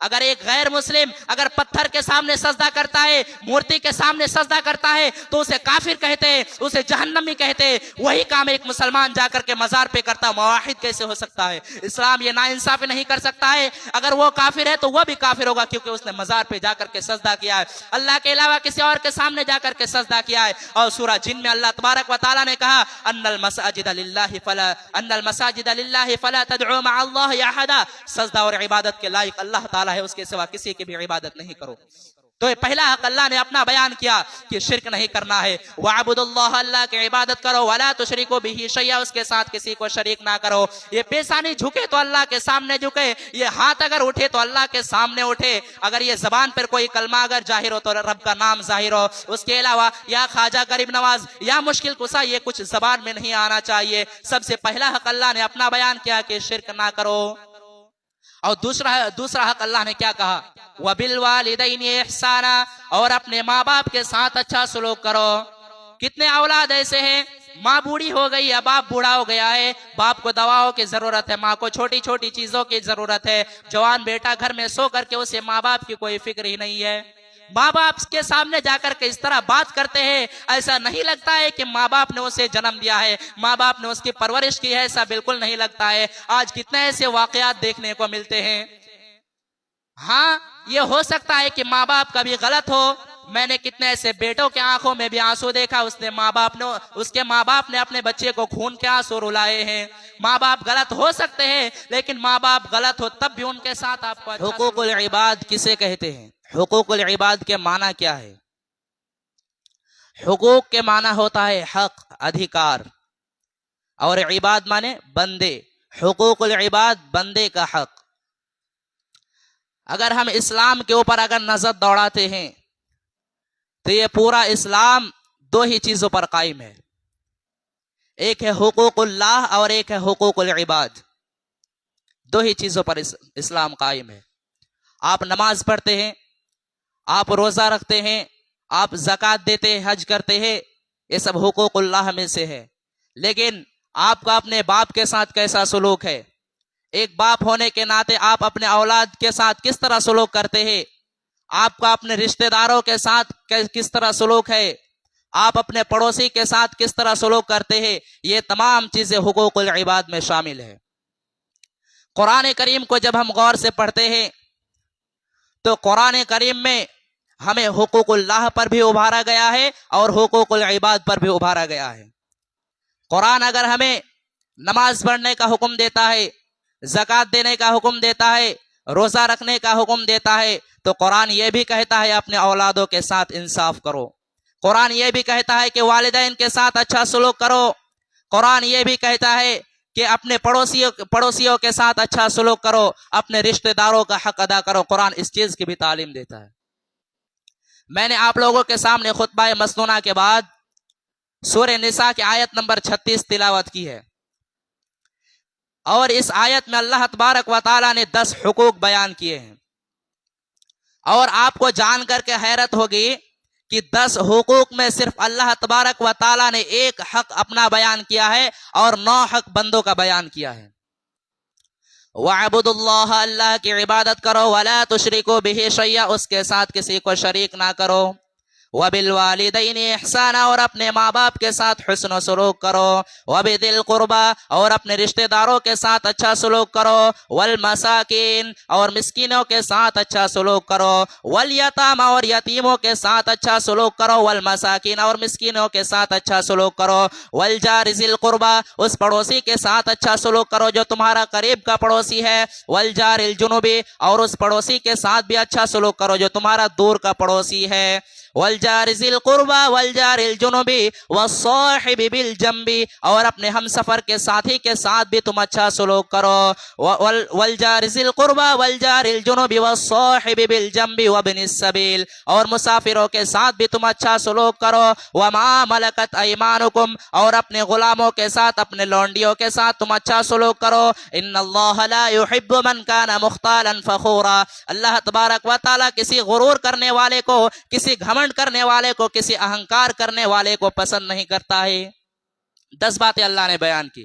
اگر ایک غیر مسلم اگر پتھر کے سامنے سجدہ کرتا ہے، مورتی کے سامنے سجدہ کرتا ہے تو اسے کافر کہتے ہیں، اسے جہنمی کہتے ہیں۔ وہی کام ایک مسلمان جا کر کے مزار پہ کرتا، موحد کیسے ہو سکتا ہے؟ اسلام یہ ناانصافی نہیں کر سکتا ہے۔ اگر وہ کافر ہے تو وہ بھی کافر ہوگا، کیونکہ اس نے مزار پہ جا کر کے سجدہ کیا ہے، اللہ کے علاوہ کسی اور کے سامنے جا کر کے سجدہ کیا ہے۔ اور سورہ جن میں اللہ تبارک و تعالیٰ نے کہا ان المساجد للہ فلا تدعوا مع اللہ احدا، سجدہ اور عبادت کے لائق اللہ تعالیٰ ہے، اس کے سوا کسی کی بھی عبادت نہیں کرو۔ تو یہ پہلا حق اللہ نے اپنا بیان کیا کہ شرک نہیں کرنا ہے۔ وَعَبُدُ اللَّهَ، اللہ کی عبادت کرو، وَلَا تُشْرِكُوا بِهِ شَيْئًا، اس کے ساتھ کسی کو شریک نہ کرو۔ یہ پیشانی جھکے تو اللہ کے سامنے جھکے، یہ ہاتھ اگر اٹھے تو اللہ کے سامنے اٹھے، اگر یہ زبان پر کوئی کلمہ اگر ظاہر ہو تو رب کا نام ظاہر ہو، اس کے علاوہ یا خواجہ غریب نواز یا مشکل کشا یہ کچھ زبان میں نہیں آنا چاہیے۔ سب سے پہلا حق اللہ نے اپنا بیان کیا کہ شرک نہ کرو۔ اور دوسرا حق اللہ نے کیا کہا؟ وَبِالْوَالِدَيْنِ إِحْسَانًا، اور اپنے ماں باپ کے ساتھ اچھا سلوک کرو۔ کتنے اولاد ایسے ہیں، ماں بوڑھی ہو گئی یا باپ بوڑھا ہو گیا ہے، باپ کو دواؤں کی ضرورت ہے، ماں کو چھوٹی چھوٹی چیزوں کی ضرورت ہے، جوان بیٹا گھر میں سو کر کے اسے ماں باپ کی کوئی فکر ہی نہیں ہے۔ ماں باپ کے سامنے جا کر کے اس طرح بات کرتے ہیں، ایسا نہیں لگتا ہے کہ ماں باپ نے اسے جنم دیا ہے، ماں باپ نے اس کی پرورش کی ہے، ایسا بالکل نہیں لگتا ہے۔ آج کتنے ایسے واقعات دیکھنے کو ملتے ہیں۔ ہاں یہ ہو سکتا ہے کہ ماں باپ کبھی غلط ہو، میں نے کتنے ایسے بیٹوں کے آنکھوں میں بھی آنسو دیکھا، اس کے ماں باپ نے اپنے بچے کو خون کے آنسو رلائے ہیں۔ ماں باپ غلط ہو سکتے ہیں، لیکن ماں باپ غلط ہو تب بھی ان کے ساتھ آپ کو حقوق العباد کسے کہتے ہیں؟ حقوق العباد کے معنی کیا ہے؟ حقوق کے معنی ہوتا ہے حق، ادھیکار، اور عباد مانے بندے۔ حقوق العباد بندے کا حق۔ اگر ہم اسلام کے اوپر اگر نظر دوڑاتے ہیں تو یہ پورا اسلام دو ہی چیزوں پر قائم ہے، ایک ہے حقوق اللہ اور ایک ہے حقوق العباد۔ دو ہی چیزوں پر اسلام قائم ہے۔ آپ نماز پڑھتے ہیں، آپ روزہ رکھتے ہیں، آپ زکوٰۃ دیتے ہیں، حج کرتے ہیں، یہ سب حقوق اللہ میں سے ہے۔ لیکن آپ کا اپنے باپ کے ساتھ کیسا سلوک ہے؟ ایک باپ ہونے کے ناطے آپ اپنے اولاد کے ساتھ کس طرح سلوک کرتے ہیں؟ آپ کا اپنے رشتہ داروں کے ساتھ کس طرح سلوک ہے؟ آپ اپنے پڑوسی کے ساتھ کس طرح سلوک کرتے ہیں؟ یہ تمام چیزیں حقوق العباد میں شامل ہے۔ قرآن کریم کو جب ہم غور سے پڑھتے ہیں تو قرآن کریم میں ہمیں حقوق اللہ پر بھی ابھارا گیا ہے اور حقوق العباد پر بھی ابھارا گیا ہے۔ قرآن اگر ہمیں نماز پڑھنے کا حکم دیتا ہے، زکوٰۃ دینے کا حکم دیتا ہے، روزہ رکھنے کا حکم دیتا ہے، تو قرآن یہ بھی کہتا ہے اپنے اولادوں کے ساتھ انصاف کرو۔ قرآن یہ بھی کہتا ہے کہ والدین کے ساتھ اچھا سلوک کرو۔ قرآن یہ بھی کہتا ہے کہ اپنے پڑوسیوں کے ساتھ اچھا سلوک کرو، اپنے رشتہ داروں کا حق ادا کرو۔ قرآن اس چیز کی بھی تعلیم دیتا ہے۔ میں نے آپ لوگوں کے سامنے خطبہ مسنونہ کے بعد سورہ نساء کی آیت نمبر 36 تلاوت کی ہے، اور اس آیت میں اللہ تبارک و تعالیٰ نے 10 حقوق بیان کیے ہیں، اور آپ کو جان کر کے حیرت ہوگی کہ 10 حقوق میں صرف اللہ تبارک و تعالیٰ نے ایک حق اپنا بیان کیا ہے اور 9 حق بندوں کا بیان کیا ہے۔ وَعَبُدُ اللَّهَ، اللہ کی عبادت کرو، وَلَا تُشْرِكُوا بِهِ شَيْئًا، اس کے ساتھ کسی کو شریک نہ کرو۔ وَبِالْوَالِدَيْنِ إِحْسَانًا، اور اپنے ماں باپ کے ساتھ حسن و سلوک کرو۔ وَبِذِي الْقُرْبَىٰ، اور اپنے رشتہ داروں کے ساتھ اچھا سلوک کرو۔ وَالْمَسَاكِينِ، اور مسکینوں کے ساتھ اچھا سلوک کرو۔ وَالْيَتَامَىٰ، اور یتیموں کے ساتھ اچھا سلوک کرو۔ وَالْمَسَاكِينَ، اور مسکینوں کے ساتھ اچھا سلوک کرو۔ وَالْجَارِ ذِي الْقُرْبَىٰ، اس پڑوسی کے ساتھ اچھا سلوک کرو جو تمہارا قریب کا پڑوسی ہے۔ وَالْجَارِ الْجُنُبِ، اور اس پڑوسی کے ساتھ بھی اچھا سلوک کرو جو تمہارا دور کا پڑوسی ہے۔ وَالْجَارِ ذِي الْقُرْبَىٰ وَالْجَارِ الْجُنُبِ وَالصَّاحِبِ بِالْجَنبِ، اور اپنے ہم سفر کے ساتھی کے ساتھ بھی تم اچھا سلوک کرو۔ وَالْجَارِ ذِي الْقُرْبَىٰ وَالْجَارِ الْجُنُبِ وَالصَّاحِبِ بِالْجَنبِ وَابْنِ السَّبِيلِ، اور مسافروں کے ساتھ بھی تم اچھا سلوک کرو۔ وَمَا مَلَكَتْ أَيْمَانُكُمْ، اور اپنے غلاموں کے ساتھ، اپنے لونڈیوں کے ساتھ تم اچھا سلوک کرو۔ إِنَّ اللَّهَ لَا يُحِبُّ مَنْ كَانَ مُخْتَالًا فَخُورًا، اللہ تبارک و تعالیٰ کسی غرور کرنے والے کو، کسی گھمنڈ کرنے والے کو، کسی اہنکار کرنے والے کو پسند نہیں کرتا ہے۔ 10 باتیں اللہ نے بیان کی۔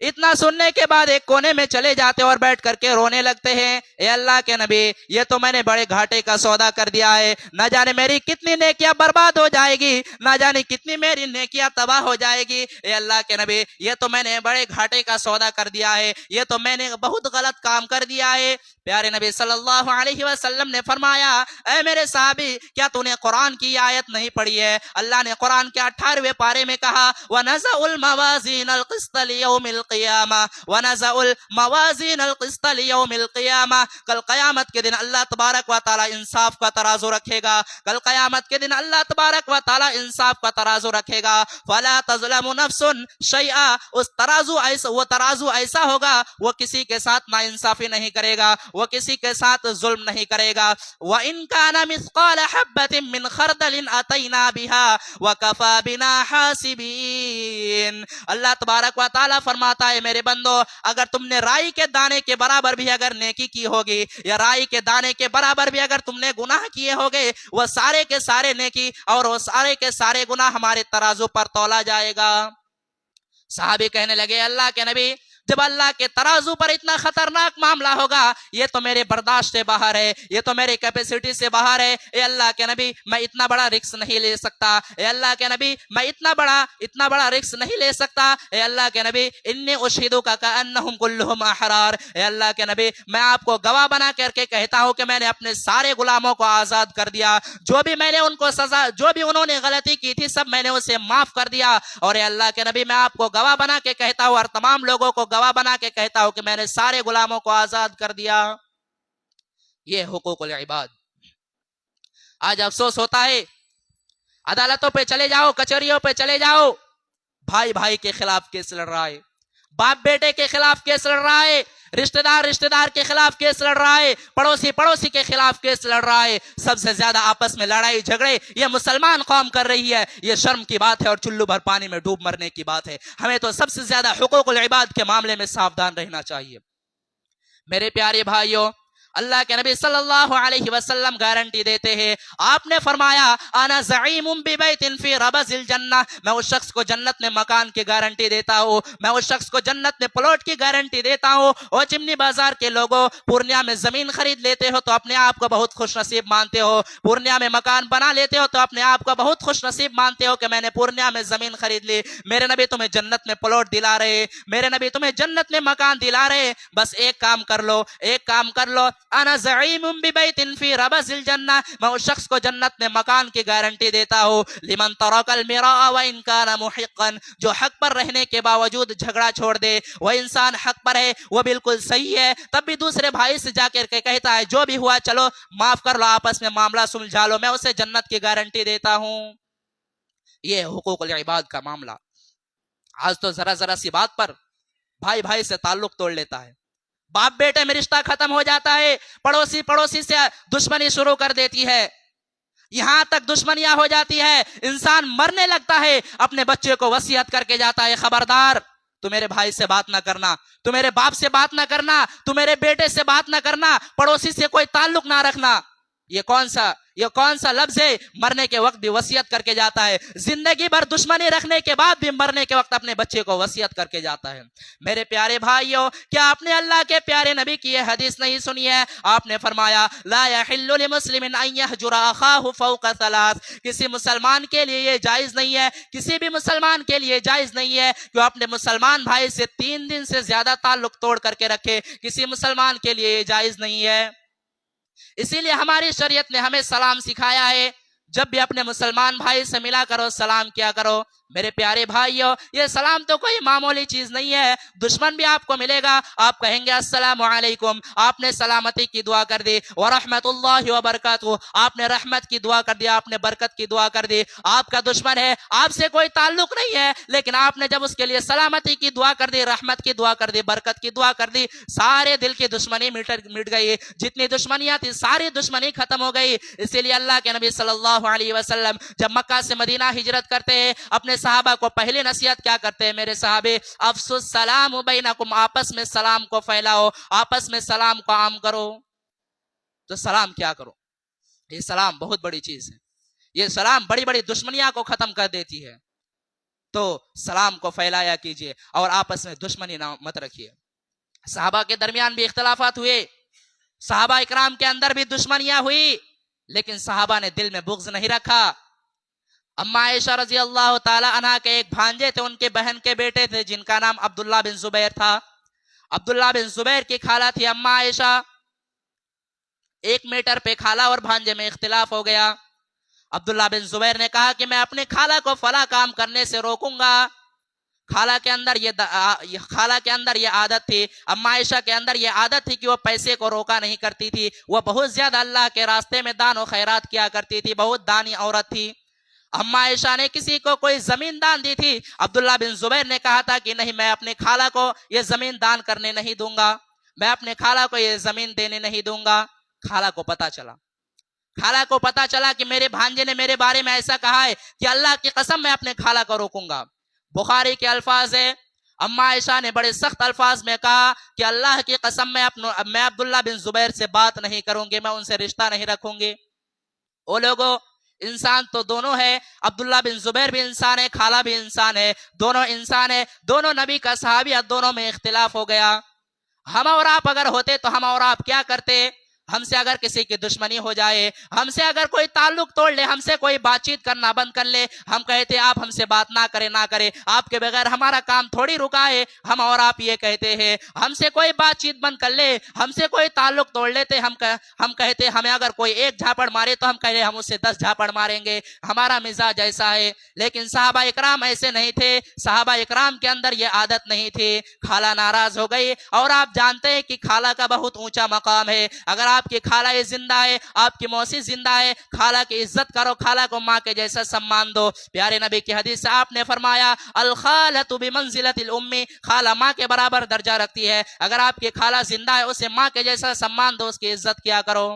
اتنا سننے کے بعد ایک کونے میں چلے جاتے اور بیٹھ کر کے رونے لگتے ہیں، اے اللہ کے نبی یہ تو میں نے بڑے گھاٹے کا سودا کر دیا ہے، نہ جانے میری کتنی نیکیاں برباد ہو جائے گی، نہ جانے کتنی میری نیکیاں تباہ ہو جائے گی، اے اللہ کے نبی یہ تو میں نے بڑے گھاٹے کا سودا کر دیا ہے، یہ تو میں نے بہت غلط کام کر دیا ہے۔ پیارے نبی صلی اللہ علیہ وسلم نے فرمایا، اے میرے صحابی کیا تو نے قرآن کی آیت نہیں پڑھی ہے؟ اللہ نے قرآن کے 18ویں پارے میں کہا وَنَزَعُ الْمَوَازِينَ الْقِسْطَ لِيَوْمِ الْقِيَامَةِ وَنَزَعُ الْمَوَازِينَ الْقِسْطَ لِيَوْمِ الْقِيَامَةِ کل قیامت کے دن اللہ تبارک و تعالی انصاف کا ترازو رکھے گا، کل قیامت کے دن اللہ تبارک و تعالی انصاف کا ترازو رکھے گا، فَلَا تَظْلَمُ نَفْسٌ شَيْئًا اس وہ ترازو ایسا ہوگا وہ کسی کے ساتھ ناانصافی نہیں کرے گا، وہ کسی کے ساتھ ظلم نہیں کرے گا۔ وَإِن كَانَ مِثْقَالَ حَبَّةٍ مِّنْ خَرْدَلٍ أَتَيْنَا بِهَا وَكَفَى بِنَا حَاسِبِينَ اللہ تبارک و تعالیٰ فرماتا ہے میرے بندو اگر تم نے رائی کے دانے کے برابر بھی اگر نیکی کی ہوگی یا رائی کے دانے کے برابر بھی اگر تم نے گناہ کیے ہوگے وہ سارے کے سارے نیکی اور وہ سارے کے سارے گناہ ہمارے ترازو پر تولا جائے گا۔ صحابی کہنے لگے اللہ کے نبی جب اللہ کے ترازو پر اتنا خطرناک معاملہ ہوگا یہ تو میرے برداشت سے باہر ہے، یہ تو میرے کیپیسٹی سے باہر ہے، اے اللہ کے نبی میں اتنا بڑا رسک نہیں لے سکتا، اے اللہ کے نبی میں اتنا بڑا رسک نہیں لے سکتا، اے اللہ کے نبی انی اشہدک کأنہم کلہم احرار، اے اللہ کے نبی میں آپ کو گواہ بنا کر کے کہتا ہوں کہ میں نے اپنے سارے غلاموں کو آزاد کر دیا، جو بھی میں نے ان کو سزا جو بھی انہوں نے غلطی کی تھی سب میں نے اسے معاف کر دیا، اور اے اللہ کے نبی میں آپ کو گواہ بنا کے کہتا ہوں اور تمام لوگوں کو گواہ بنا کے کہتا ہوں کہ میں نے سارے غلاموں کو آزاد کر دیا۔ یہ حقوق العباد۔ آج افسوس ہوتا ہے عدالتوں پہ چلے جاؤ، کچہریوں پہ چلے جاؤ، بھائی بھائی کے خلاف کیس لڑ رہا ہے، باپ بیٹے کے خلاف کیس لڑ رہا ہے، رشتہ دار کے خلاف کیس لڑ رہا ہے، پڑوسی کے خلاف کیس لڑ رہا ہے، سب سے زیادہ آپس میں لڑائی جھگڑے یہ مسلمان قوم کر رہی ہے، یہ شرم کی بات ہے اور چلو بھر پانی میں ڈوب مرنے کی بات ہے۔ ہمیں تو سب سے زیادہ حقوق العباد کے معاملے میں ساودھان رہنا چاہیے۔ میرے پیارے بھائیوں اللہ کے نبی صلی اللہ علیہ وسلم گارنٹی دیتے ہیں، آپ نے فرمایا انا زعیم ببیت فی ربض الجنہ، میں اس شخص کو جنت میں مکان کی گارنٹی دیتا ہوں، میں اس شخص کو جنت میں پلاٹ کی گارنٹی دیتا ہوں۔ اور چمنی بازار کے لوگوں پورنیہ میں زمین خرید لیتے ہو تو اپنے آپ کو بہت خوش نصیب مانتے ہو، پورنیہ میں مکان بنا لیتے ہو تو اپنے آپ کو بہت خوش نصیب مانتے ہو کہ میں نے پورنیہ میں زمین خرید لی، میرے نبی تمہیں جنت میں پلاٹ دلا رہے، میرے نبی تمہیں جنت میں مکان دلا رہے، بس ایک کام کر لو انا زعیم ببیت فی ربض الجنہ، میں اس شخص کو جنت میں مکان کی گارنٹی دیتا ہوں، لمن ترک المراء وان کان محقا، جو حق پر رہنے کے باوجود جھگڑا چھوڑ دے، وہ انسان حق پر ہے، وہ بالکل صحیح ہے، تب بھی دوسرے بھائی سے جا کر کے کہتا ہے جو بھی ہوا چلو معاف کر لو، آپس میں معاملہ سلجھا لو، میں اسے جنت کی گارنٹی دیتا ہوں۔ یہ حقوق العباد کا معاملہ۔ آج تو ذرا سی بات پر بھائی بھائی سے تعلق توڑ لیتا ہے، باپ بیٹے میں رشتہ ختم ہو جاتا ہے، پڑوسی سے دشمنی شروع کر دیتی ہے، یہاں تک دشمنیاں ہو جاتی ہے، انسان مرنے لگتا ہے، اپنے بچے کو وصیت کر کے جاتا ہے خبردار تو میرے بھائی سے بات نہ کرنا، تو میرے باپ سے بات نہ کرنا، تو میرے بیٹے سے بات نہ کرنا، پڑوسی سے کوئی تعلق نہ رکھنا۔ یہ کون سا لفظ ہے؟ مرنے کے وقت بھی وصیت کر کے جاتا ہے، زندگی بھر دشمنی رکھنے کے بعد بھی مرنے کے وقت اپنے بچے کو وصیت کر کے جاتا ہے۔ میرے پیارے بھائیوں کیا آپ نے اللہ کے پیارے نبی کی یہ حدیث نہیں سنی ہے؟ آپ نے فرمایا لا يحل لمسلم ان يهجر اخاه فوق ثلاث، کسی مسلمان کے لیے یہ جائز نہیں ہے، کسی بھی مسلمان کے لیے جائز نہیں ہے کہ وہ اپنے مسلمان بھائی سے 3 دن سے زیادہ تعلق توڑ کر کے رکھے، کسی مسلمان کے لیے یہ جائز نہیں ہے۔ اسی لیے ہماری شریعت نے ہمیں سلام سکھایا ہے، جب بھی اپنے مسلمان بھائی سے ملا کرو سلام کیا کرو۔ میرے پیارے بھائیوں یہ سلام تو کوئی معمولی چیز نہیں ہے، دشمن بھی آپ کو ملے گا آپ کہیں گے السلام علیکم، آپ نے سلامتی کی دعا کر دی، ورحمت اللہ وبرکاتہ، آپ نے رحمت کی دعا کر دی، آپ نے برکت کی دعا کر دی، آپ کا دشمن ہے، آپ سے کوئی تعلق نہیں ہے، لیکن آپ نے جب اس کے لیے سلامتی کی دعا کر دی، رحمت کی دعا کر دی، برکت کی دعا کر دی، سارے دل کی دشمنی مٹ گئی، جتنی دشمنیاں تھی ساری دشمنی ختم ہو گئی۔ اسی لیے اللہ کے نبی صلی اللہ علیہ وسلم جب مکہ سے مدینہ ہجرت کرتے ہیں اپنے صحابہ کو پہلی نصیحت کیا کرتے ہیں؟ میرے صحابے افسو السلام بینکم، آپس میں سلام کو پھیلاؤ، آپس میں سلام کو عام کرو۔ تو سلام کیا کرو، یہ سلام بہت بڑی چیز ہے، یہ سلام بڑی بڑی دشمنیاں کو ختم کر دیتی ہے۔ تو سلام کو پھیلایا کیجیے اور آپس میں دشمنی نہ مت رکھیے۔ صحابہ کے درمیان بھی اختلافات ہوئے، صحابہ اکرام کے اندر بھی دشمنیاں ہوئی، لیکن صحابہ نے دل میں بغض نہیں رکھا۔ اما عائشہ رضی اللہ تعالی عنہ کے ایک بھانجے تھے، ان کے بہن کے بیٹے تھے جن کا نام عبداللہ بن زبیر تھا۔ عبداللہ بن زبیر کی خالہ تھی اما عائشہ۔ ایک میٹر پہ خالہ اور بھانجے میں اختلاف ہو گیا۔ عبداللہ بن زبیر نے کہا کہ میں اپنے خالہ کو فلاں کام کرنے سے روکوں گا۔ خالہ کے اندر یہ عادت تھی، اما عائشہ کے اندر یہ عادت تھی کہ وہ پیسے کو روکا نہیں کرتی تھی، وہ بہت زیادہ اللہ کے راستے میں دان و خیرات کیا کرتی تھی، بہت دانی عورت تھی۔ اما عائشہ نے کسی کو کوئی زمین دان دی تھی، عبداللہ بن زبیر نے کہا تھا کہ نہیں، میں اپنے خالہ کو یہ زمین دان کرنے نہیں دوں گا، میں اپنے خالہ کو یہ زمین دینے نہیں دوں گا۔ خالہ کو پتا چلا کہ میرے بھانجے نے میرے بارے میں ایسا کہا ہے کہ اللہ کی قسم میں اپنے خالہ کو روکوں گا۔ بخاری کے الفاظ ہے، اما عائشہ نے بڑے سخت الفاظ میں کہا کہ اللہ کی قسم میں عبداللہ بن زبیر سے بات نہیں کروں گی، میں ان سے رشتہ نہیں رکھوں گی۔ وہ لوگوں، انسان تو دونوں ہے، عبداللہ بن زبیر بھی انسان ہے، خالہ بھی انسان ہے، دونوں انسان ہے، دونوں نبی کا صحابی ہے، دونوں میں اختلاف ہو گیا۔ ہم اور آپ اگر ہوتے تو ہم اور آپ کیا کرتے؟ ہم سے اگر کسی کی دشمنی ہو جائے، ہم سے اگر کوئی تعلق توڑ لے، ہم سے کوئی بات چیت کرنا بند کر لے، ہم کہتے آپ ہم سے بات نہ کرے، آپ کے بغیر ہمارا کام تھوڑی رکا ہے۔ ہم اور آپ یہ کہتے ہیں، ہم سے کوئی بات چیت بند کر لے، ہم سے کوئی تعلق توڑ لیتے، ہم کہتے ہمیں اگر کوئی ایک جھاپڑ مارے تو ہم کہتے ہم اس سے 10 جھاپڑ ماریں گے۔ ہمارا مزاج ایسا ہے، لیکن صحابہ اکرام ایسے نہیں تھے، صحابہ اکرام کے اندر یہ عادت نہیں تھی۔ خالہ ناراض ہو گئی، اور آپ جانتے ہیں کہ خالہ کا بہت اونچا مقام ہے۔ اگر آپ کی خالہ زندہ ہے، آپ کی موسی زندہ ہے، خالہ کی عزت کرو، خالہ کو ماں کے جیسا سمان دو۔ پیارے نبی کی حدیث سے آپ نے فرمایا، الخالۃ بمنزلۃ الام، خالہ ماں کے برابر درجہ رکھتی ہے۔ اگر آپ کی خالہ زندہ ہے، اسے ماں کے جیسا سمان دو، اس کی عزت کیا کرو۔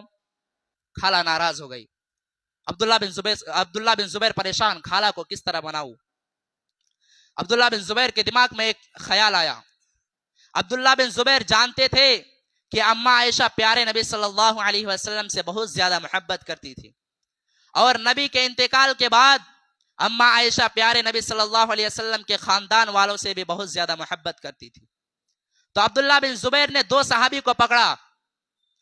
خالہ ناراض ہو گئی، عبداللہ بن زبیر پریشان، خالہ کو کس طرح مناؤں؟ عبداللہ بن زبیر کے دماغ میں ایک خیال آیا۔ عبداللہ بن زبیر جانتے تھے کہ اما عائشہ پیارے نبی صلی اللہ علیہ وسلم سے بہت زیادہ محبت کرتی تھی، اور نبی کے انتقال کے بعد اما عائشہ پیارے نبی صلی اللہ علیہ وسلم کے خاندان والوں سے بھی بہت زیادہ محبت کرتی تھی۔ تو عبداللہ بن زبیر نے 2 صحابی کو پکڑا۔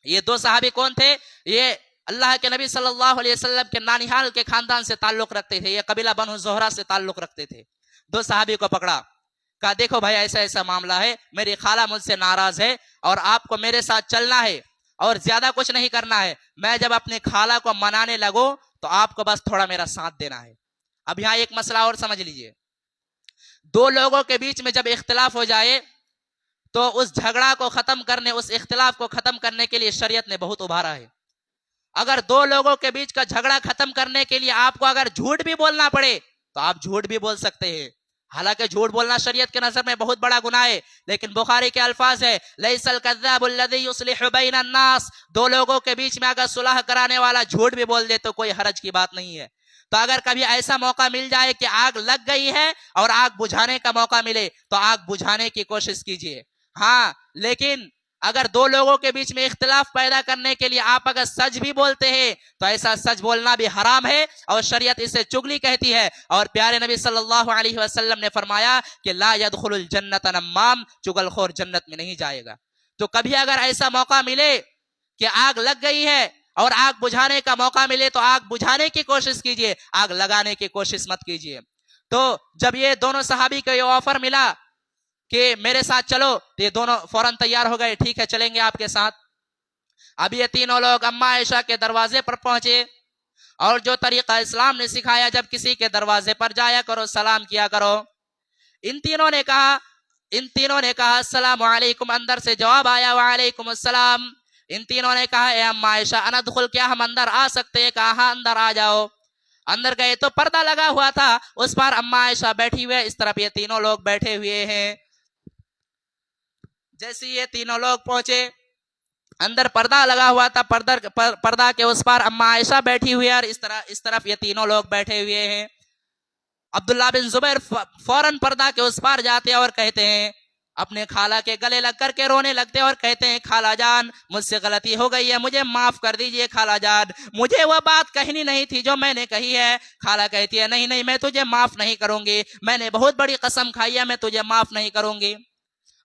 یہ 2 صحابی کون تھے؟ یہ اللہ کے نبی صلی اللہ علیہ وسلم کے نانیحال کے خاندان سے تعلق رکھتے تھے، یہ قبیلہ بنو زہرہ سے تعلق رکھتے تھے۔ 2 صحابی کو پکڑا، کہا دیکھو بھائی ایسا ایسا معاملہ ہے، میری خالہ مجھ سے ناراض ہے اور آپ کو میرے ساتھ چلنا ہے اور زیادہ کچھ نہیں کرنا ہے۔ میں جب اپنے خالہ کو منانے لگوں تو آپ کو بس تھوڑا میرا ساتھ دینا ہے۔ اب یہاں ایک مسئلہ اور سمجھ لیجئے، 2 لوگوں کے بیچ میں جب اختلاف ہو جائے تو اس جھگڑا کو ختم کرنے، اس اختلاف کو ختم کرنے کے لیے شریعت نے بہت ابھارا ہے۔ اگر 2 لوگوں کے بیچ کا جھگڑا ختم کرنے کے لیے آپ کو اگر جھوٹ بھی بولنا پڑے تو آپ جھوٹ بھی بول سکتے ہیں۔ حالانکہ جھوٹ بولنا شریعت کے نظر میں بہت بڑا گناہ ہے، لیکن بخاری کے الفاظ ہے، لیس الکذاب الذی یصلح بین الناس، 2 لوگوں کے بیچ میں اگر صلح کرانے والا جھوٹ بھی بول دے تو کوئی حرج کی بات نہیں ہے۔ تو اگر کبھی ایسا موقع مل جائے کہ آگ لگ گئی ہے اور آگ بجھانے کا موقع ملے تو آگ بجھانے کی کوشش کیجیے۔ ہاں، لیکن اگر 2 لوگوں کے بیچ میں اختلاف پیدا کرنے کے لیے آپ اگر سچ بھی بولتے ہیں تو ایسا سچ بولنا بھی حرام ہے، اور شریعت اسے چغلی کہتی ہے۔ اور پیارے نبی صلی اللہ علیہ وسلم نے فرمایا کہ لا يدخل الجنت نمام، چغل خور جنت میں نہیں جائے گا۔ تو کبھی اگر ایسا موقع ملے کہ آگ لگ گئی ہے اور آگ بجھانے کا موقع ملے تو آگ بجھانے کی کوشش کیجیے، آگ لگانے کی کوشش مت کیجیے۔ تو جب یہ دونوں صحابی کو یہ آفر ملا کہ میرے ساتھ چلو تو یہ دونوں فوراً تیار ہو گئے، ٹھیک ہے چلیں گے آپ کے ساتھ۔ اب یہ تینوں لوگ اما عائشہ کے دروازے پر پہنچے، اور جو طریقہ اسلام نے سکھایا، جب کسی کے دروازے پر جایا کرو سلام کیا کرو۔ ان تینوں نے کہا السلام علیکم، اندر سے جواب آیا وعلیکم السلام۔ ان تینوں نے کہا اے اما عائشہ اندخل، کیا ہم اندر آ سکتے ہیں؟ کہا ہاں اندر آ جاؤ۔ اندر گئے تو پردہ لگا ہوا تھا، اس پر اما عائشہ بیٹھی ہوئے، اس طرف یہ تینوں لوگ بیٹھے ہوئے ہیں۔ جیسے یہ تینوں لوگ پہنچے، اندر پردہ لگا ہوا تھا، پردہ کے اس پر اما عائشہ بیٹھی ہوئی ہے، اور اس طرف یہ تینوں لوگ بیٹھے ہوئے ہیں۔ عبداللہ بن زبیر فوراً پردہ کے اس پار جاتے اور کہتے ہیں اپنے خالہ کے گلے لگ کر کے رونے لگتے اور کہتے ہیں خالہ جان مجھ سے غلطی ہو گئی ہے, مجھے معاف کر دیجئے خالہ جان, مجھے وہ بات کہنی نہیں تھی جو میں نے کہی ہے. خالہ کہتی ہے نہیں میں تجھے معاف نہیں کروں گی, میں نے بہت بڑی قسم کھائی ہے, میں تجھے معاف نہیں کروں گی.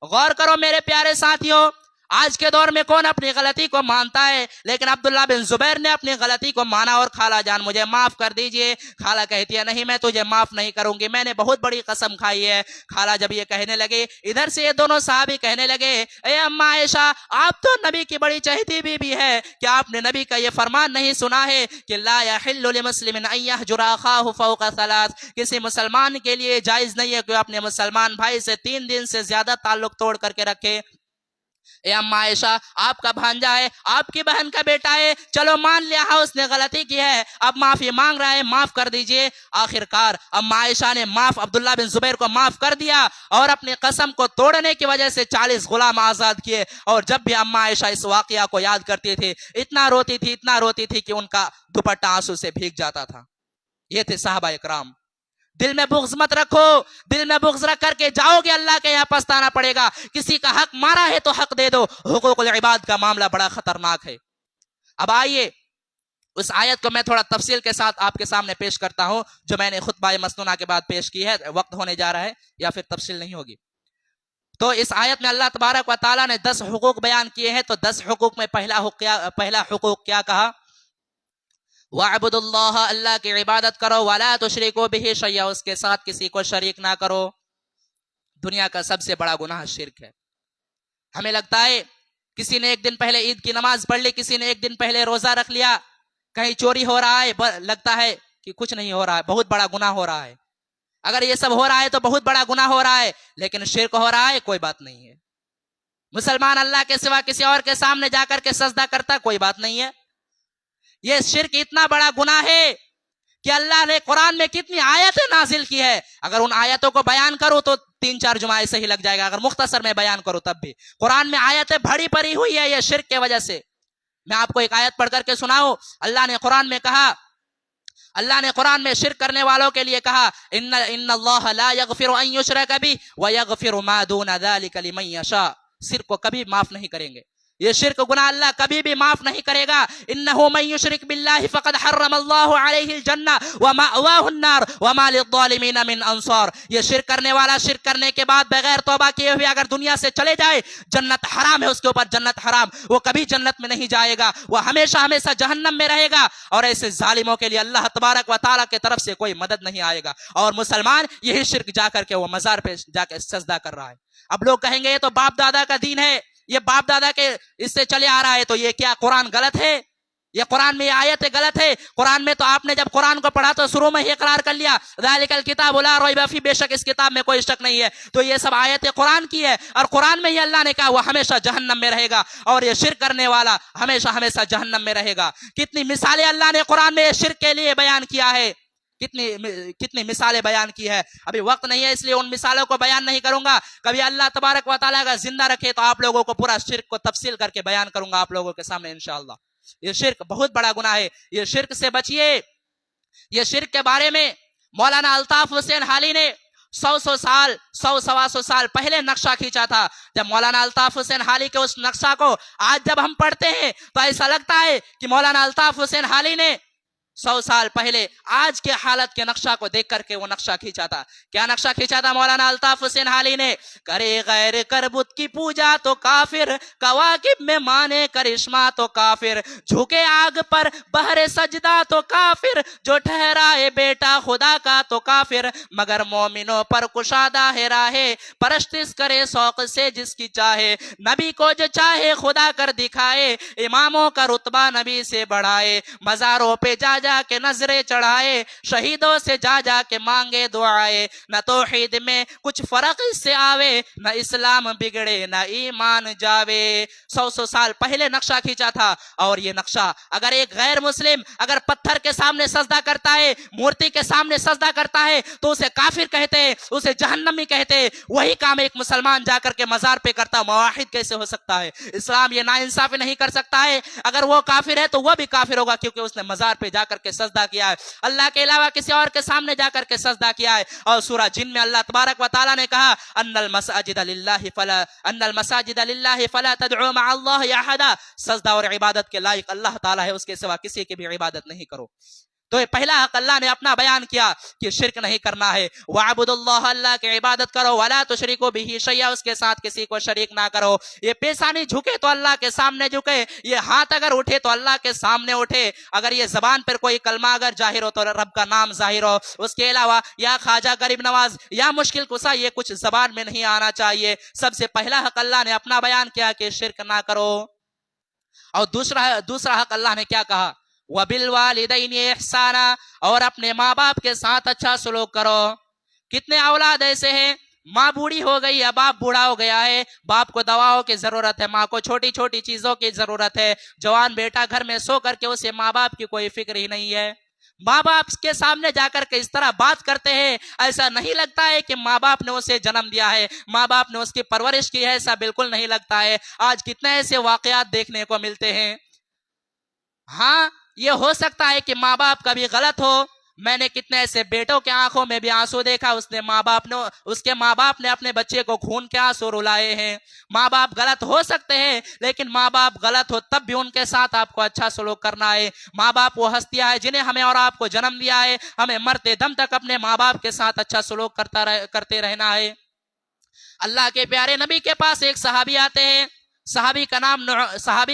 غور کرو میرے پیارے ساتھیوں, آج کے دور میں کون اپنی غلطی کو مانتا ہے؟ لیکن عبداللہ بن زبیر نے اپنی غلطی کو مانا اور خالہ جان مجھے معاف کر دیجئے. خالہ کہتی ہے نہیں میں تجھے معاف نہیں کروں گی, میں نے بہت بڑی قسم کھائی ہے. خالہ جب یہ کہنے لگے, ادھر سے یہ دونوں صحابی کہنے لگے اے اماں عائشہ آپ تو نبی کی بڑی چہیتی بیوی ہے, کیا آپ نے نبی کا یہ فرمان نہیں سنا ہے کہ لا یحل لمسلم ان یہجر اخاہ فوق ثلاث, کسی مسلمان کے لیے جائز نہیں ہے کہ اپنے مسلمان بھائی سے 3 دن سے زیادہ تعلق توڑ کر کے رکھے. اے اماں عائشہ آپ کا بھانجا ہے, آپ کی بہن کا بیٹا ہے, چلو مان لیا اس نے غلطی کی ہے, اب معافی مانگ رہا ہے, معاف کر دیجئے. آخر کار اماں عائشہ نے عبداللہ بن زبیر کو معاف کر دیا اور اپنی قسم کو توڑنے کی وجہ سے 40 غلام آزاد کیے. اور جب بھی اماں عائشہ اس واقعہ کو یاد کرتی تھی اتنا روتی تھی کہ ان کا دوپٹہ آنسو سے بھیگ جاتا تھا. یہ تھے صحابہ اکرام. دل میں بغض مت رکھو, دل میں بغض رکھ کر کے جاؤ گے اللہ کے یہاں پچھتانا پڑے گا. کسی کا حق مارا ہے تو حق دے دو, حقوق العباد کا معاملہ بڑا خطرناک ہے. اب آئیے اس آیت کو میں تھوڑا تفصیل کے ساتھ آپ کے سامنے پیش کرتا ہوں جو میں نے خطبہ مسنونہ کے بعد پیش کی ہے. وقت ہونے جا رہا ہے یا پھر تفصیل نہیں ہوگی. تو اس آیت میں اللہ تبارک و تعالیٰ نے 10 حقوق بیان کیے ہیں. تو 10 حقوق میں پہلا حقوق کیا کہا؟ وَاعْبُدُوا اللَّهَ, اللہ کی عبادت کرو, وَلَا تُشْرِكُوا بِهِ شَيْئًا, اس کے ساتھ کسی کو شریک نہ کرو. دنیا کا سب سے بڑا گناہ شرک ہے. ہمیں لگتا ہے کسی نے ایک دن پہلے عید کی نماز پڑھ لی, کسی نے ایک دن پہلے روزہ رکھ لیا, کہیں چوری ہو رہا ہے, لگتا ہے کہ کچھ نہیں ہو رہا ہے, بہت بڑا گناہ ہو رہا ہے. اگر یہ سب ہو رہا ہے تو بہت بڑا گناہ ہو رہا ہے, لیکن شرک ہو رہا ہے کوئی بات نہیں ہے. مسلمان اللہ کے سوا کسی اور کے سامنے جا کر کے سجدہ کرتا کوئی بات نہیں ہے. یہ شرک اتنا بڑا گناہ ہے کہ اللہ نے قرآن میں کتنی آیتیں نازل کی ہے. اگر ان آیتوں کو بیان کرو تو 3-4 جمعہ ایسے ہی لگ جائے گا, اگر مختصر میں بیان کرو تب بھی. قرآن میں آیتیں بھری پڑی ہوئی ہے یہ شرک کے وجہ سے. میں آپ کو ایک آیت پڑھ کر کے سناؤں. اللہ نے قرآن میں شرک کرنے والوں کے لیے کہا ان اللہ لا یغفر ان یشرک بہ ویغفر ما دون ذلک لمن یشاء. شرک کو کبھی معاف نہیں کریں گے, یہ شرک گناہ اللہ کبھی بھی معاف نہیں کرے گا. انہ من یشرک باللہ فقد حرم اللہ علیہ الجنہ ومأواہ النار وما للظالمین من انصار. یہ شرک کرنے والا شرک کرنے کے بعد بغیر توبہ کیے ہوئے اگر دنیا سے چلے جائے, جنت حرام ہے اس کے اوپر, جنت حرام, وہ کبھی جنت میں نہیں جائے گا, وہ ہمیشہ جہنم میں رہے گا. اور ایسے ظالموں کے لیے اللہ تبارک و تعالیٰ کی طرف سے کوئی مدد نہیں آئے گا. اور مسلمان یہی شرک جا کر کے وہ مزار پہ جا کے سجدہ کر رہا ہے. اب لوگ کہیں گے یہ تو باپ دادا کا دین ہے, یہ باپ دادا کے اس سے چلے آ رہا ہے, تو یہ کیا قرآن غلط ہے؟ یہ قرآن میں یہ آیت غلط ہے. قرآن میں تو آپ نے جب قرآن کو پڑھا تو شروع میں ہی اقرار کر لیا ذالک الکتاب لا ریب فیہ, بے شک اس کتاب میں کوئی شک نہیں ہے. تو یہ سب آیتیں قرآن کی ہے, اور قرآن میں ہی اللہ نے کہا وہ ہمیشہ جہنم میں رہے گا, اور یہ شرک کرنے والا ہمیشہ جہنم میں رہے گا. کتنی مثالیں اللہ نے قرآن میں شرک کے لیے بیان کیا ہے, کتنی مثالیں بیان کی ہے. ابھی وقت نہیں ہے اس لیے ان مثالوں کو بیان نہیں کروں گا. کبھی اللہ تبارک و تعالیٰ کا زندہ رکھے تو آپ لوگوں کو پورا شرک کو تفصیل کر کے بیان کروں گا آپ لوگوں کے سامنے انشاءاللہ. یہ شرک بہت بڑا گناہ ہے, یہ شرک سے بچیے. یہ شرک کے بارے میں مولانا الطاف حسین حالی نے 100 سال پہلے نقشہ کھینچا تھا. جب مولانا الطاف حسین حالی کے اس نقشہ کو آج جب ہم پڑھتے ہیں تو ایسا لگتا ہے کہ مولانا الطاف حسین حالی نے 100 سال پہلے آج کے حالت کے نقشہ کو دیکھ کر کے وہ نقشہ کھینچا تھا. کیا نقشہ کھینچا تھا مولانا الطاف حسین حالی نے؟ کرے غیر کر بت کی پوجا تو کافر, کواکب میں مانے کرشمہ تو کافر, جھکے آگ پر بہر سجدہ تو کافر, جو ٹھہرائے بیٹا خدا کا تو کافر, مگر مومنوں پر کشادہ ہے راہے, پرستش کرے شوق سے جس کی چاہے, نبی کو جو چاہے خدا کر دکھائے, اماموں کا رتبہ نبی سے بڑھائے, مزاروں پہ جا کے نظریں چڑھائے, شہیدوں سے جا کے مانگے دعائے, نہ توحید میں کچھ فرق اس سے آوے, نہ اسلام بگڑے نہ ایمان جاوے. 100 سال پہلے نقشہ کھینچا تھا. اور یہ نقشہ اگر ایک غیر مسلم اگر پتھر کے سامنے سجدہ کرتا ہے, مورتی کے سامنے سجدہ کرتا ہے تو اسے کافر کہتے ہیں, اسے جہنمی کہتے ہیں. وہی کام ایک مسلمان جا کر کے مزار پہ کرتا, موحد کیسے ہو سکتا ہے؟ اسلام یہ ناانصافی نہیں کر سکتا ہے. اگر وہ کافر ہے تو وہ بھی کافر ہوگا, کیونکہ اس نے مزار پہ جا کر کے سجدہ کیا ہے, اللہ کے علاوہ کسی اور کے سامنے جا کر کے سجدہ کیا ہے. اور سورہ جن میں اللہ تبارک و تعالیٰ نے کہا ان المساجد للہ فلا تدعوا مع اللہ احدا, سجدہ اور عبادت کے لائق اللہ تعالیٰ ہے, اس کے سوا کسی کی بھی عبادت نہیں کرو. تو یہ پہلا حق اللہ نے اپنا بیان کیا کہ شرک نہیں کرنا ہے. وَعْبُدُ اللَّهَ, اللہ کی عبادت کرو. وَلَا تُشْرِكُوا بِهِ شَيْئًا, اس کے ساتھ کسی کو شریک نہ کرو. یہ پیشانی جھکے تو اللہ کے سامنے جھکے, یہ ہاتھ اگر اٹھے تو اللہ کے سامنے اٹھے, اگر یہ زبان پر کوئی کلمہ اگر ظاہر ہو تو رب کا نام ظاہر ہو. اس کے علاوہ یا خواجہ غریب نواز یا مشکل کشا یہ کچھ زبان میں نہیں آنا چاہیے. سب سے پہلا حق اللہ نے اپنا بیان کیا کہ شرک نہ کرو. اور دوسرا حق اللہ نے کیا کہا, وَبِالْوَالِدَيْنِ إِحْسَانًا, اور اپنے ماں باپ کے ساتھ اچھا سلوک کرو. کتنے اولاد ایسے ہیں, ماں بوڑھی ہو گئی یا باپ بوڑھا ہو گیا ہے, باپ کو دواؤں کی ضرورت ہے, ماں کو چھوٹی چھوٹی چیزوں کی ضرورت ہے, جوان بیٹا گھر میں سو کر کے اسے ماں باپ کی کوئی فکر ہی نہیں ہے. ماں باپ کے سامنے جا کر کے اس طرح بات کرتے ہیں, ایسا نہیں لگتا ہے کہ ماں باپ نے اسے جنم دیا ہے, ماں باپ نے اس کی پرورش کی ہے, ایسا بالکل نہیں لگتا ہے. آج کتنے ایسے واقعات دیکھنے کو ملتے ہیں. ہاں یہ ہو سکتا ہے کہ ماں باپ کبھی غلط ہو. میں نے کتنے ایسے بیٹوں کے آنکھوں میں بھی آنسو دیکھا, اس کے ماں باپ نے اپنے بچے کو خون کے آنسو رلائے ہیں. ماں باپ غلط ہو سکتے ہیں, لیکن ماں باپ غلط ہو تب بھی ان کے ساتھ آپ کو اچھا سلوک کرنا ہے. ماں باپ وہ ہستیاں ہیں جنہیں ہمیں اور آپ کو جنم دیا ہے, ہمیں مرتے دم تک اپنے ماں باپ کے ساتھ اچھا سلوک کرتے رہنا ہے. اللہ کے پیارے نبی کے پاس ایک صحابی آتے ہیں, صحابی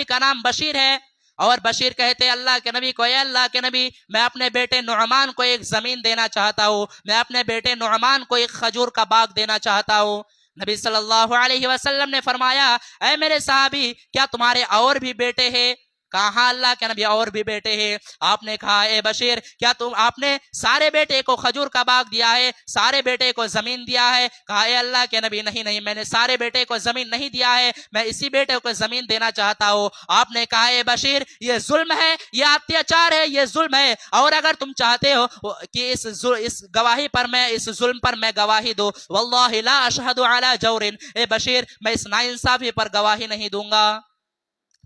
کا نام بشیر ہے, اور بشیر کہتے ہیں اللہ کے نبی کو, اے اللہ کے نبی, میں اپنے بیٹے نعمان کو ایک زمین دینا چاہتا ہوں, میں اپنے بیٹے نعمان کو ایک کھجور کا باغ دینا چاہتا ہوں. نبی صلی اللہ علیہ وسلم نے فرمایا, اے میرے صحابی, کیا تمہارے اور بھی بیٹے ہیں؟ کہا ہاں اللہ کے نبی اور بھی بیٹے ہیں. آپ نے کہا اے بشیر, کیا آپ نے سارے بیٹے کو کھجور کا باغ دیا ہے, سارے بیٹے کو زمین دیا ہے؟ کہا اے اللہ کے نبی نہیں, میں نے سارے بیٹے کو زمین نہیں دیا ہے, میں اسی بیٹے کو زمین دینا چاہتا ہوں. آپ نے کہا اے بشیر, یہ ظلم ہے, یہ اتیاچار ہے, یہ ظلم ہے, اور اگر تم چاہتے ہو کہ اس گواہی پر میں, اس ظلم پر میں گواہی دوں, واللہ لا اشہد علی جور, اے بشیر میں اس ناانصافی پر گواہی نہیں دوں گا.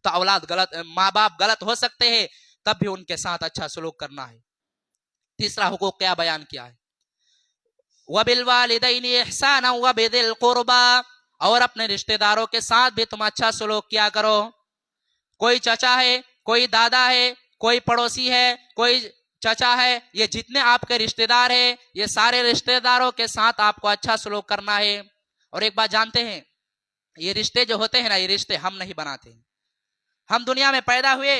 تو ماں باپ غلط ہو سکتے ہیں, تب بھی ان کے ساتھ اچھا سلوک کرنا ہے. تیسرا حقوق کیا بیان کیا ہے, وَبِالْوَالِدَيْنِ إِحْسَانًا وَبِذِي الْقُرْبَى, اور اپنے رشتہ داروں کے ساتھ بھی تم اچھا سلوک کیا کرو. کوئی چچا ہے, کوئی دادا ہے, کوئی پڑوسی ہے, کوئی چچا ہے, یہ جتنے آپ کے رشتہ دار ہیں, یہ سارے رشتہ داروں کے ساتھ آپ کو اچھا سلوک کرنا ہے. اور ایک بات جانتے ہیں, یہ رشتے جو ہوتے ہیں نا, یہ رشتے ہم نہیں بناتے ہیں. ہم دنیا میں پیدا ہوئے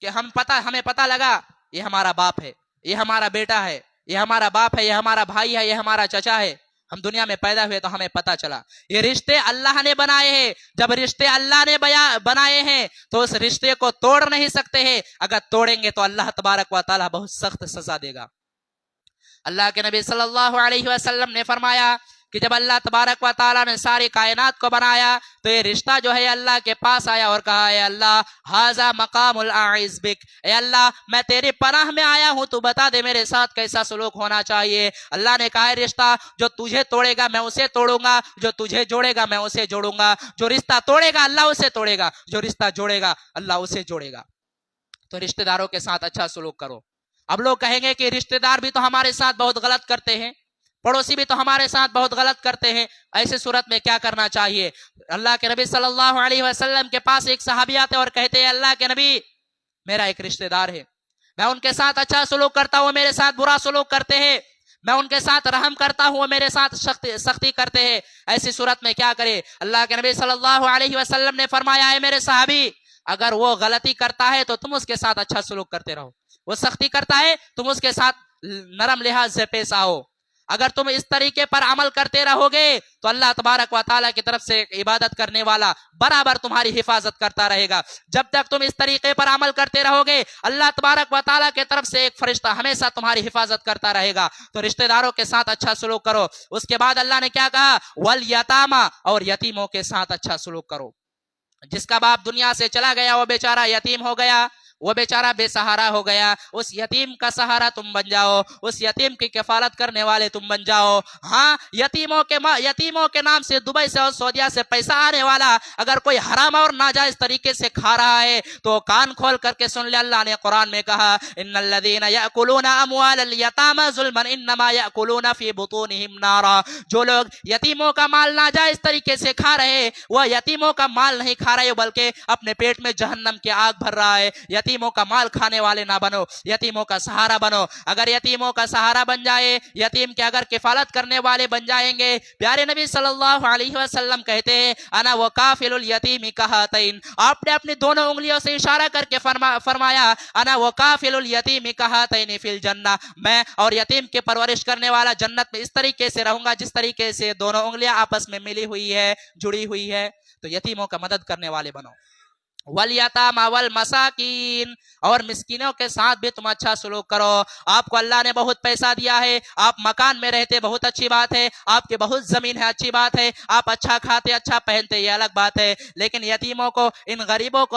کہ ہمیں پتہ لگا یہ ہمارا باپ ہے, یہ ہمارا بیٹا ہے, یہ ہمارا باپ ہے, یہ ہمارا بھائی ہے, یہ ہمارا چچا ہے. ہم دنیا میں پیدا ہوئے تو ہمیں پتہ چلا یہ رشتے اللہ نے بنائے ہیں. جب رشتے اللہ نے بنائے ہیں تو اس رشتے کو توڑ نہیں سکتے ہیں. اگر توڑیں گے تو اللہ تبارک و تعالی بہت سخت سزا دے گا. اللہ کے نبی صلی اللہ علیہ وسلم نے فرمایا کہ جب اللہ تبارک و تعالیٰ نے ساری کائنات کو بنایا تو یہ رشتہ جو ہے اللہ کے پاس آیا اور کہا, اے اللہ ھذا مقام الاعز بک, اے اللہ میں تیری پناہ میں آیا ہوں, تو بتا دے میرے ساتھ کیسا سلوک ہونا چاہیے. اللہ نے کہا, رشتہ جو تجھے توڑے گا میں اسے توڑوں گا, جو تجھے جوڑے گا میں اسے جوڑوں گا. جو رشتہ توڑے گا اللہ اسے توڑے گا, جو رشتہ جوڑے گا اللہ اسے جوڑے گا. تو رشتہ داروں کے ساتھ اچھا سلوک کرو. اب لوگ کہیں گے کہ رشتہ دار بھی تو ہمارے ساتھ بہت غلط کرتے ہیں, پڑوسی بھی تو ہمارے ساتھ بہت غلط کرتے ہیں, ایسے صورت میں کیا کرنا چاہیے؟ اللہ کے نبی صلی اللہ علیہ وسلم کے پاس ایک صحابی آتے اور کہتے ہیں, اللہ کے نبی میرا ایک رشتہ دار ہے, میں ان کے ساتھ اچھا سلوک کرتا ہوں, میرے ساتھ برا سلوک کرتے ہیں, میں ان کے ساتھ رحم کرتا ہوں, میرے ساتھ سختی کرتے ہیں, ایسی صورت میں کیا کرے؟ اللہ کے نبی صلی اللہ علیہ وسلم نے فرمایا, ہے میرے صحابی اگر وہ غلطی کرتا ہے تو تم اس کے ساتھ اچھا سلوک کرتے رہو, وہ سختی کرتا ہے تم اس کے ساتھ نرم لحاظ سے پیش آؤ. اگر تم اس طریقے پر عمل کرتے رہو گے تو اللہ تبارک و تعالیٰ کی طرف سے عبادت کرنے والا برابر تمہاری حفاظت کرتا رہے گا. جب تک تم اس طریقے پر عمل کرتے رہو گے اللہ تبارک و تعالیٰ کی طرف سے ایک فرشتہ ہمیشہ تمہاری حفاظت کرتا رہے گا. تو رشتہ داروں کے ساتھ اچھا سلوک کرو. اس کے بعد اللہ نے کیا کہا, والیتاما, اور یتیموں کے ساتھ اچھا سلوک کرو. جس کا باپ دنیا سے چلا گیا وہ بیچارہ یتیم ہو گیا, وہ بیچارہ بے سہارا ہو گیا، اس یتیم کا سہارا تم بن جاؤ، اس یتیم کی کفالت کرنے والے تم بن جاؤ۔ ہاں، یتیموں کے نام سے دبئی سے اور سعودیہ سے پیسہ آنے والا اگر کوئی حرام اور ناجائز طریقے سے کھا رہا ہے تو کان کھول کر کے سن لے، اللہ نے قرآن میں کہا ان الذین یأکلون اموال الیتامی ظلما انما یأکلون فی بطونہم نارا، جو لوگ یتیموں کا مال ناجائز طریقے سے کھا رہے وہ یتیموں کا مال نہیں کھا رہے بلکہ اپنے پیٹ میں جہنم کی آگ بھر رہا ہے۔ یتیموں کا مال کھانے والے نہ بنو، یتیموں کا سہارا بنو۔ اگر یتیموں کا سہارا بن جائے، یتیم کے اگر کفالت کرنے والے بن جائیں گے، پیارے نبی صلی اللہ علیہ وسلم کہتے ہیں انا وکافل الیتیم کہاتین، آپ نے اپنی دونوں انگلیوں سے اشارہ کر کے فرمایا انا وکافل الیتیم کہاتین فی الجنہ، میں اور یتیم کی پرورش کرنے والا جنت میں اس طریقے سے رہوں گا جس طریقے سے دونوں انگلیاں آپس میں ملی ہوئی ہے، جڑی ہوئی ہے۔ تو یتیموں کا مدد کرنے والے بنو۔ والیتامی والمساکین، اور مسکینوں کے ساتھ بھی تم اچھا سلوک کرو۔ آپ کو اللہ نے بہت پیسہ دیا ہے، آپ مکان میں رہتے بہت اچھی بات ہے، آپ کی بہت زمین ہے اچھی بات ہے، آپ اچھا کھاتے اچھا پہنتے یہ الگ بات ہے، لیکن یتیموں کو، ان غریبوں کو